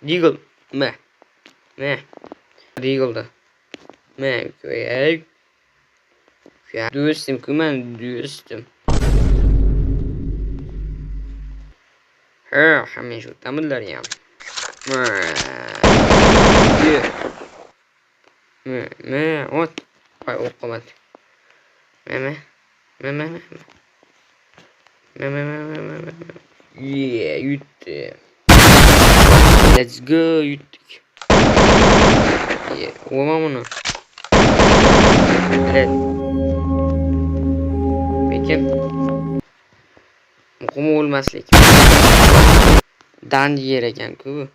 Deagle. Me. Me. Deagle'da. Me. Koyay. Do'stim, kuman do'stim. Ha, hamma shu ta'minlar ham. Ot. Ay, o'qomat. Me. Yutdi. Let's go, yutdik. O'ma buni. Evet. Peki. Muhim o'lmaslik. Dan yer ekan-ku.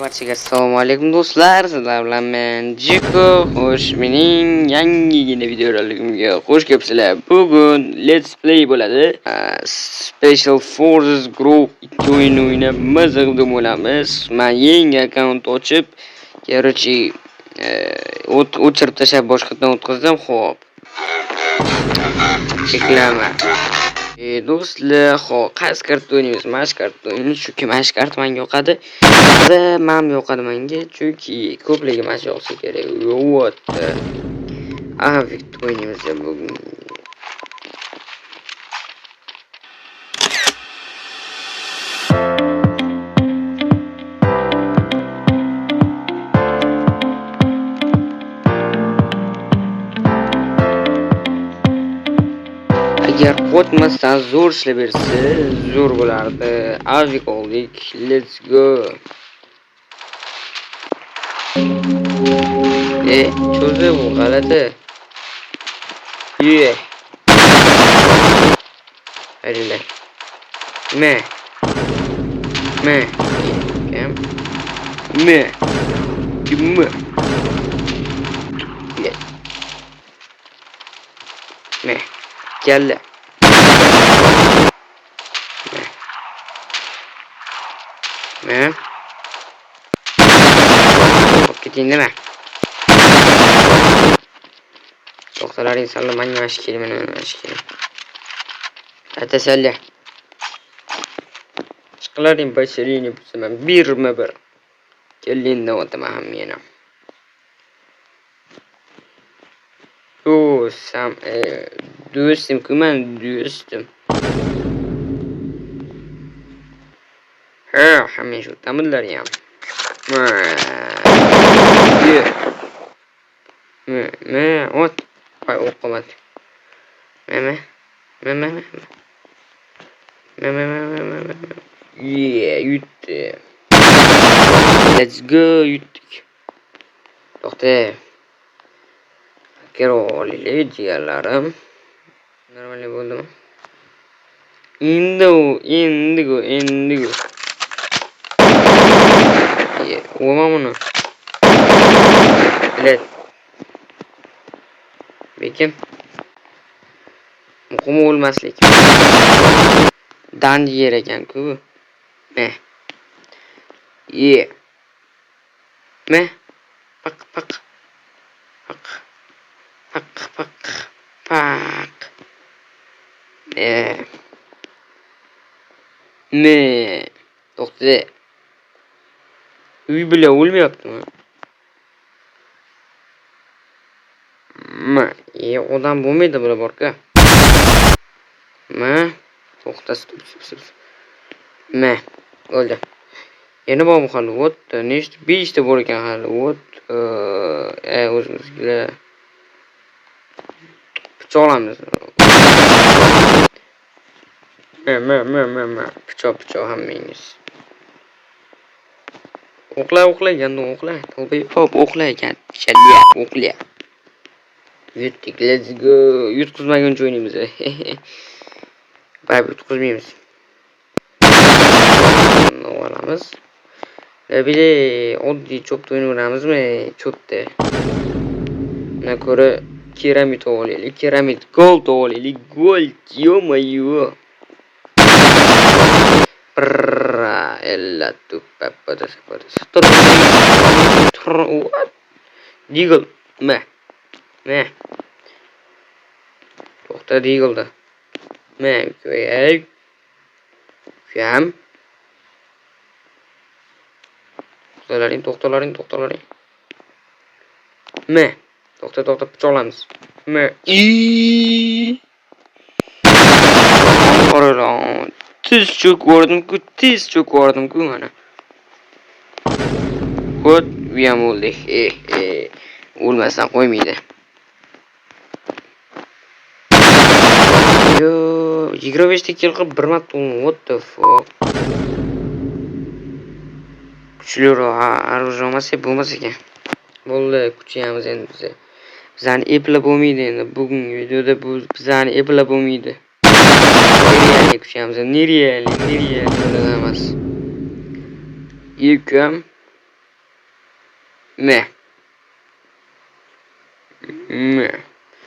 Barchaga assalomu alaykum do'stlar. Sizlar bilan men Jiko. Xo'sh, mening yangigina videoroligimga xush kelibsizlar. Bugun Let's Play bo'ladi. Special Forces Group 2 o'ynab maza qilib bo'lamiz. Men yangi akkaunt ochib, короче, o'chirib tashlab boshqadan o'tkazdim. Xo'p. Cheklama. Do'stlar, xo'p, qaysi karta o'ynaymiz? Mash karta o'ynaymiz, chunki mash karta menga yoqadi. Va men yoqadi menga, chunki ko'pligi mash yoqsa kerak. Вот. Victor o'ynaymiz bugun. Agar qotmasdan zo'r ishlab bersa, zo'r bo'lardi. Avik oldik. Let's go. Cho'zi bu g'alati. Haydi. Me. Kim? Me. Geldi. Me. Gidin değil mi? Doktorlar insanla manyak aşkıyım. Teselli. Çıkılarım başarıyını bu zaman bir. Gelin de oldum ahamiyene. Do'stim, kuman do'stim. Ha, hamma shu ta'minlar ham. Ot. Ay, o'qomat. Yutdi. Let's go, yutdik. To'xta. Keroli jigarlarim. Normal bo'ldimi? Indigo. O'ma buni. Evet. Peki. Muhim o'lmaslik. Dan yer ekan-ku. Me. Pak. Me. To'xta. Uy bilan o'lmayaptimi? Odam bo'lmaydi bular borka. To'xta, stop. O'ldi. Yana bormi hali? Вот, nechta 5 ta bor ekan hali. Вот, o'zimizga pichoqlamiz. Pichoq hammangiz. O'qla. Tavba hop o'qlagan. O'qla. Yutdik, let's go. Yutqizmaguncha o'ynaymiz. Baribir yutqizmaymiz. Olamiz. Bile oddiy cho'pda o'ynayveramizmi? Cho'pda. Buna ko'ra keramit olaylik. Keramit gold olaylik. Gold, yo-mayo. Ella tuppa pada. What? Deagle. Me. To'xta, Deagle'da. Me koyay. Ukam. To'xtalaring. Me. To'xta, pichoqlamiz. Me. Oradan tiz cho'kvordim-ku mana. Hop, u ham o'ldi. O'lmasdan qo'ymaydi. Yo, 25 ta kill qilib 1 marta what the fuck. Kuchliroq orужие olmasa bo'lmas ekan. Bo'ldi, kuchayamiz endi biz. Bizani eplab bo'lmaydi endi. Bugungi videoda bu bizani eplab bo'lmaydi. Nereali kuchayamiz. Nereali emas. Ukam. Me.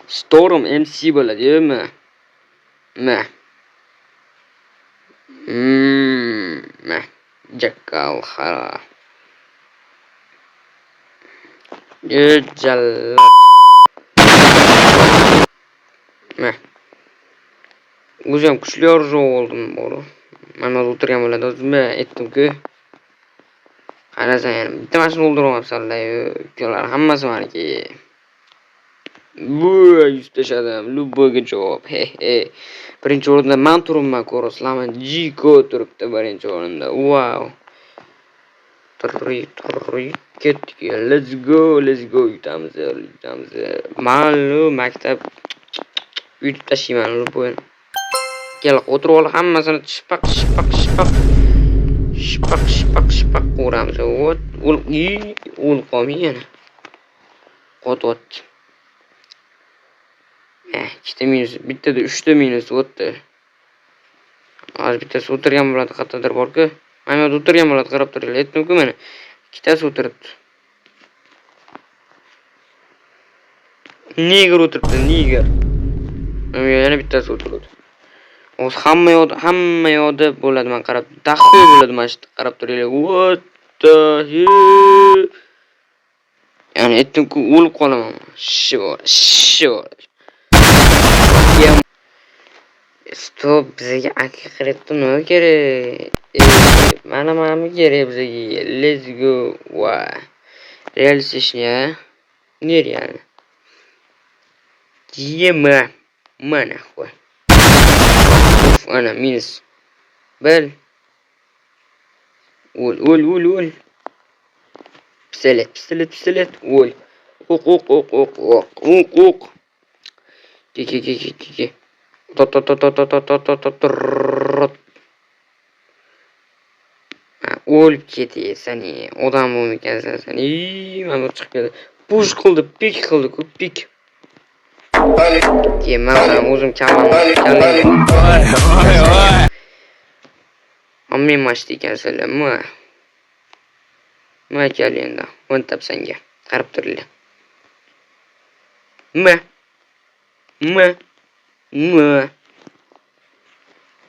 Storm MC bo'ladi-yu, me. Jackal xara. Jallod. Me. O'zim kuchli orужие oldim, bor. Mana o'tirgan bo'ladi, o'zim aytdim-ku. Qarasang, yana bitta mashina o'ldiryapsanlar-yu, ukalar hammasi meniki. Bu 100 tashadim, любойga javob. Birinchi o'rinda men turibman, ko'rasizlarmi? Jiko turibdi birinchi o'rinda. Wow. Ketdik. Let's go. Yutamiz. Ma'lum maktab yutib tashlayman любой. Kel, o'tirib ol, hammasini shipaq qo'ramiz. O'l qolmaydi. Qot. Ikkita minus, bittada 3 ta minus o'tdi. Hozir bittasi o'tirgan bo'ladi, qayerdadir bor-ku. Mana bu o'tirgan bo'ladi, qarab turinglar. Aytdim-ku mana. Ikkitasi o'tiribdi. Niger o'tiribdi, niger. Yana bittasi o'tiribdi. O'zi hamma yoqda bo'ladi, men qarab. Daxil bo'ladi mana shu qarab turinglar. What the hell? Yani aytdim-ku, o'lib qolaman. Sure. Stop, bizga haqiqatda nima kerak? Mana kerak bizga. Let's go. Wow. Realistishnaya. Nereal. Mana qo'y. Ana minus. Bel. O'l. Pistolet. O'l. O'q. Ke. O'lib ketasan, odam bo'lmaysan sen. Mana chiqib keldi. Push qildi, pik qildi-ku, pik. Men o'zim kallayman. Ammen mashti ekansanlarmi? Nima kelganda? O'ntap senga. Qarab turinglar.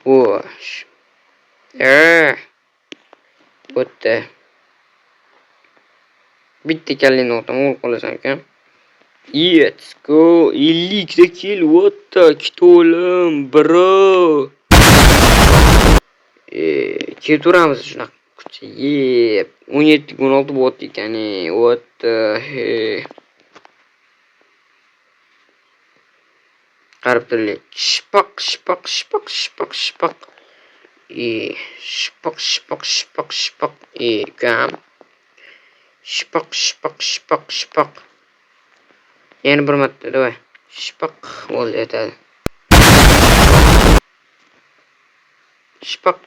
Vosh. O'tdi. Bitta kallini o'tam, o'l qolasan ekan. Let's go. 50 ta kill, what the kitolim, bro. Keturamiz shunaqa kuch. 17-16 bot ekan, what the hell. Qarab turinglar. Shpaq. Shpaq. Kam. Shpaq. Yana bir marta, davay. Shpaq bo'ldi aytadi. Shpaq.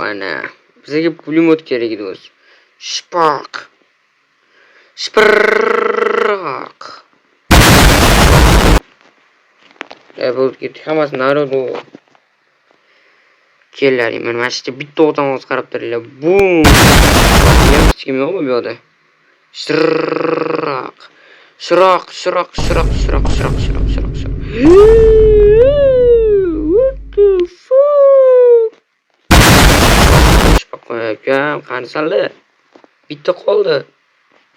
Ana. Bizga pulemyot kerak edi o'zi. Shpaq. Bo'lib ketdik. Hammasi narodu. Kellaring, mana shu bitta o'tamiz, qarab turinglar. Bum. Hech kim yo'qmi bu yerda? Shiroq. What the fuck? Shpaqam, qanisanlar? Bitta qoldi.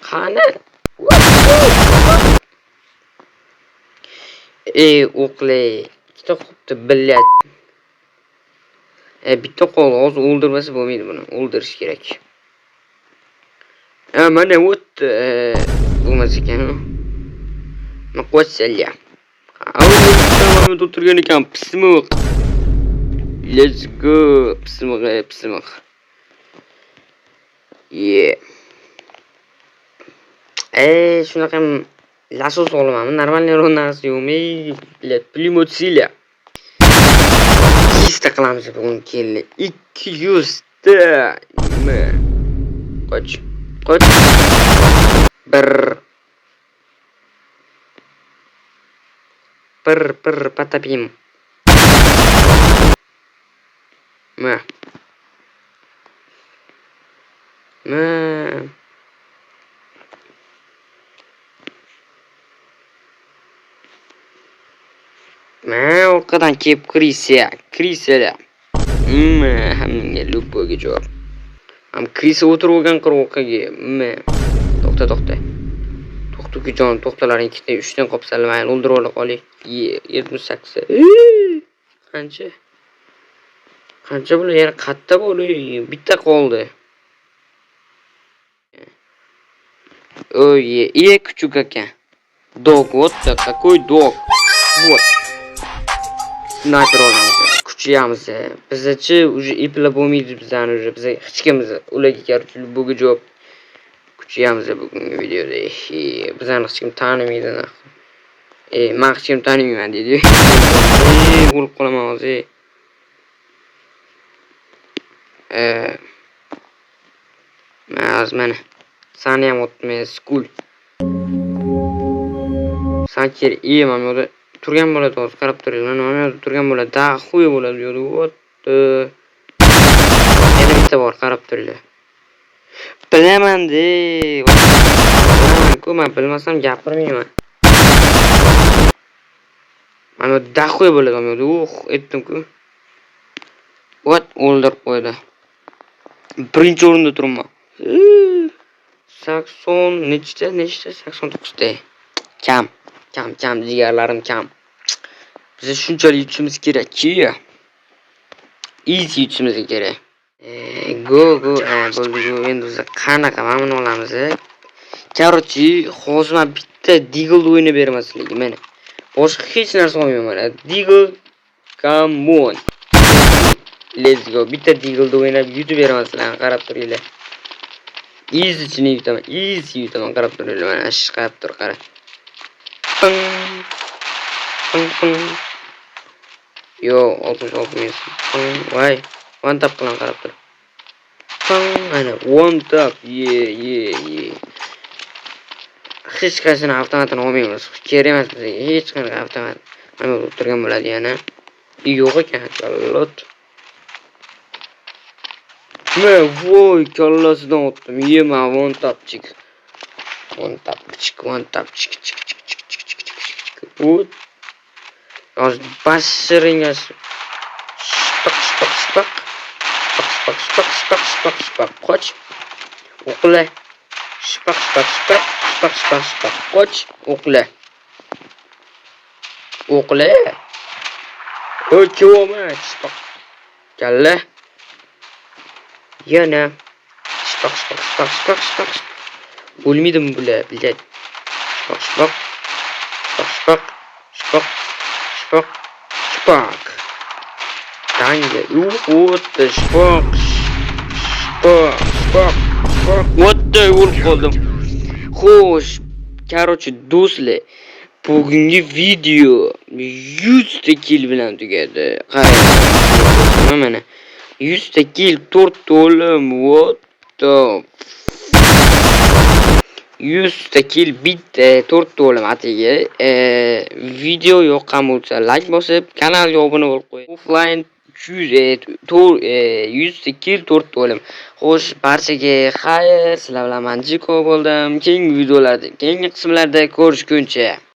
Qani? O'qli. ikkita xuddi billat. Bitta qo'l hozir o'ldirmasa bo'lmaydi buni. O'ldirish kerak. Mana o'tdi. Bo'lmas ekan. Maqo'salla. Avval o'tirgan ekan, pismiq. Let's go. Pismiq. Yeah. Shunaqa lasos olaman. Normalniy ronasi yo'qmi? Bilet Plimotsila. 200 ta qilamiz bugun keldi. 200 ta. Qoch. Bir patapim. Ma. Orqadan kelib kirisa. Hammaga lupoga javob. Kirisa o'tirib olgan qirg'oqqa. To'xta. To'xtajon, to'xtalaring 2 ta 3 dan qopsal, mayli o'ldirib ola qoling. 78. Qancha bo'lar? Yana qatta bo'lar? Bitta qoldi. Ой, kuchuk ekan. Dog, вот какой dog. Вот. Sniper olamiz. Kuchayamiz. Bizcha уже iplab bo'lmaydi bizdan уже. Biz hech kimimiz ularga qarshi buga javob. Kuchayamiz bugungi videoda. Bizani hech kim tanimaydi. Men hech kim tanimayman deydi. O'lib qolaman hozir. Mana. Sani ham o'tmay, school. Sakir, men yo'lda turgan bo'ladi, hozir qarab turinglar. Mana yo'lda turgan bo'ladi, da xuy bo'ladi yo'lda. Yana bitta bor, qarab turinglar. Bilaman-de. Men bilmasam gapirmayman. Mana da xuy bo'ladi, men aytdim-ku. O'ldirib qo'ydi. Birinchi o'rinda turibman. 80 nechta 89 ta. Kam jigarlarim kam. Biz shunchalik yutishimiz kerak-ki. Easy yutishimiz kerak. Go bo'ldi. Endi biz qanaqa mana olamiz. Короче, hozir men bitta Deagle o'ynab bermasligim mana. Boshqa hech narsa olmayman. Deagle, come on. Let's go. Bitta Deagle o'ynab yutib bermaslar, qarab turinglar. Easy yutaman, qarab turinglar. Mana qarab tur, qara. Yo, 66 emas. Voy, one tap qilan qarab tur. Mana one tap. Hech qaysini avtomatini olmaymiz. Kerak emas bizga hech qanday avtomat. Mana bu turgan bo'ladi yana. Yo'q ekan, kallot. Voy, kallasidan otdim. Yema one tapchik. One tapchik. O't. Hozir bashiringiz. Spak. Qoch. O'qla. Spak. Qoch. O'qla. O'choma. Spak. Kalla. Yana. Spak. O'lmaydim bular, biladi. Spak. Dange. O'tdi, spak. O'tdi, o'lib qoldim. Xo'sh, короче, do'stlar, bugungi video 100 ta kill bilan tugadi. Qarang. Mana 100 ta kill, 4 ta o'lim. What the 100 ta kill, bitta 4 ta o'lim atiga. Video yoqqan bo'lsa like bosib, kanalga obuna bo'lib qo'ying. Offline 100 ta kill, 4 ta o'lim. Xo'sh, barchaga xayr, sizlar bilan Jiko bo'ldim. Keyingi videolarda, keyingi qismlarda ko'rishguncha